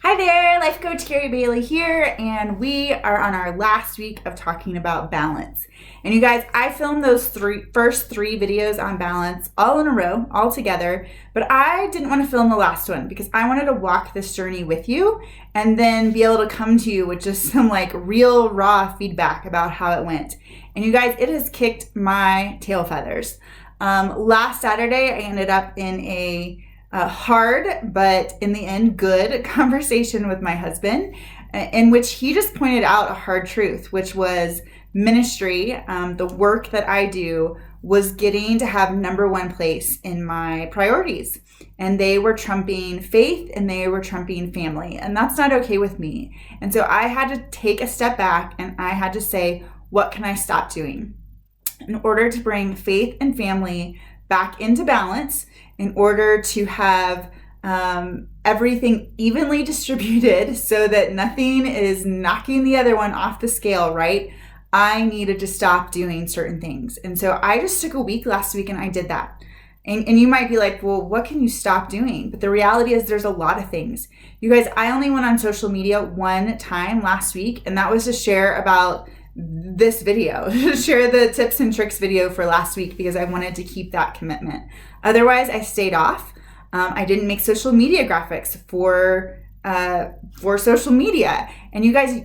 Hi there, Life Coach Carrie Bailey here, and we are on our last week of talking about balance. And you guys, I filmed those first three videos on balance all in a row, all together, but I didn't want to film the last one because I wanted to walk this journey with you and then be able to come to you with just some real raw feedback about how it went. And you guys, it has kicked my tail feathers. Last Saturday, I ended up in a hard, but in the end, good conversation with my husband, in which he just pointed out a hard truth, which was ministry, the work that I do, was getting to have number one place in my priorities. And they were trumping faith and they were trumping family. And that's not okay with me. And so I had to take a step back and I had to say, what can I stop doing in order to bring faith and family back into balance, in order to have everything evenly distributed so that nothing is knocking the other one off the scale, right? I needed to stop doing certain things. And so I just took a week last week and I did that. And you might be like, well, what can you stop doing? But the reality is there's a lot of things. You guys, I only went on social media one time last week, and that was to share about this video, share the tips and tricks video for last week because I wanted to keep that commitment. Otherwise, I stayed off. I didn't make social media graphics for social media. And you guys,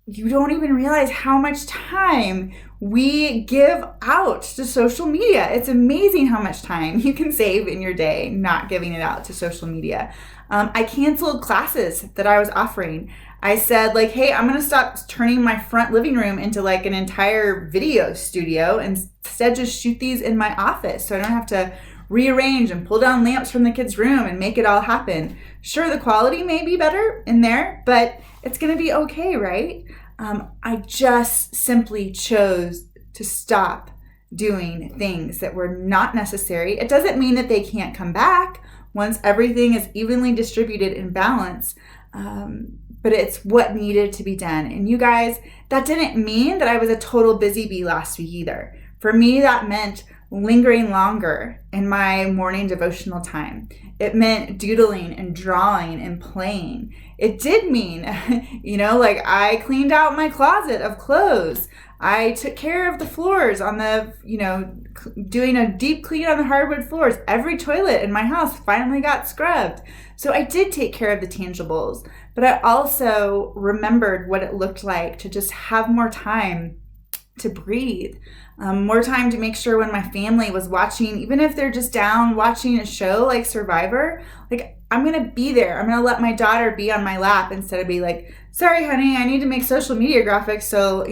you don't even realize how much time we give out to social media. It's amazing how much time you can save in your day not giving it out to social media. I canceled classes that I was offering. I said hey, I'm going to stop turning my front living room into an entire video studio and instead just shoot these in my office so I don't have to rearrange and pull down lamps from the kids' room and make it all happen. Sure, the quality may be better in there, but it's going to be okay, right? I just simply chose to stop doing things that were not necessary. It doesn't mean that they can't come back once everything is evenly distributed in balance. But it's what needed to be done. And you guys, that didn't mean that I was a total busy bee last week either. For me, that meant lingering longer in my morning devotional time. It meant doodling and drawing and playing. It did mean, I cleaned out my closet of clothes. I took care of the floors on the, doing a deep clean on the hardwood floors. Every toilet in my house finally got scrubbed. So I did take care of the tangibles, but I also remembered what it looked like to just have more time to breathe, more time to make sure when my family was watching, even if they're just down watching a show like Survivor, I'm going to be there. I'm going to let my daughter be on my lap instead of be sorry, honey, I need to make social media graphics. So,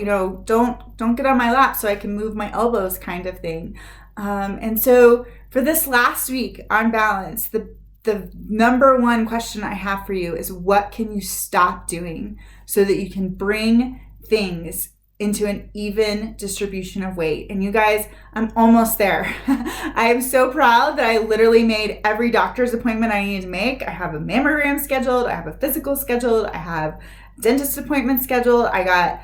don't get on my lap so I can move my elbows kind of thing. And so for this last week on balance, the number one question I have for you is what can you stop doing so that you can bring things into an even distribution of weight? And you guys, I'm almost there. I am so proud that I literally made every doctor's appointment I needed to make. I have a mammogram scheduled. I have a physical scheduled. I have dentist appointment scheduled. I got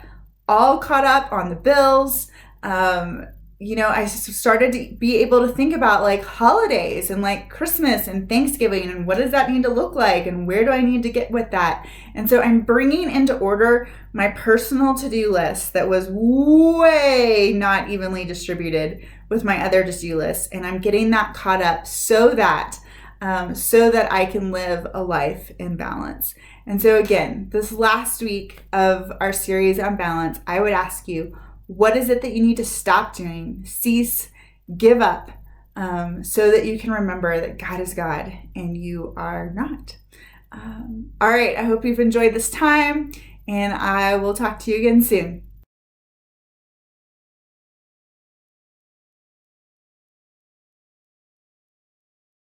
all caught up on the bills. I started to be able to think about holidays and Christmas and Thanksgiving and what does that need to look like and where do I need to get with that? And so I'm bringing into order my personal to-do list that was way not evenly distributed with my other to-do lists, and I'm getting that caught up so that I can live a life in balance. And so again, this last week of our series on balance, I would ask you, what is it that you need to stop doing, cease, give up, so that you can remember that God is God and you are not? All right, I hope you've enjoyed this time, and I will talk to you again soon.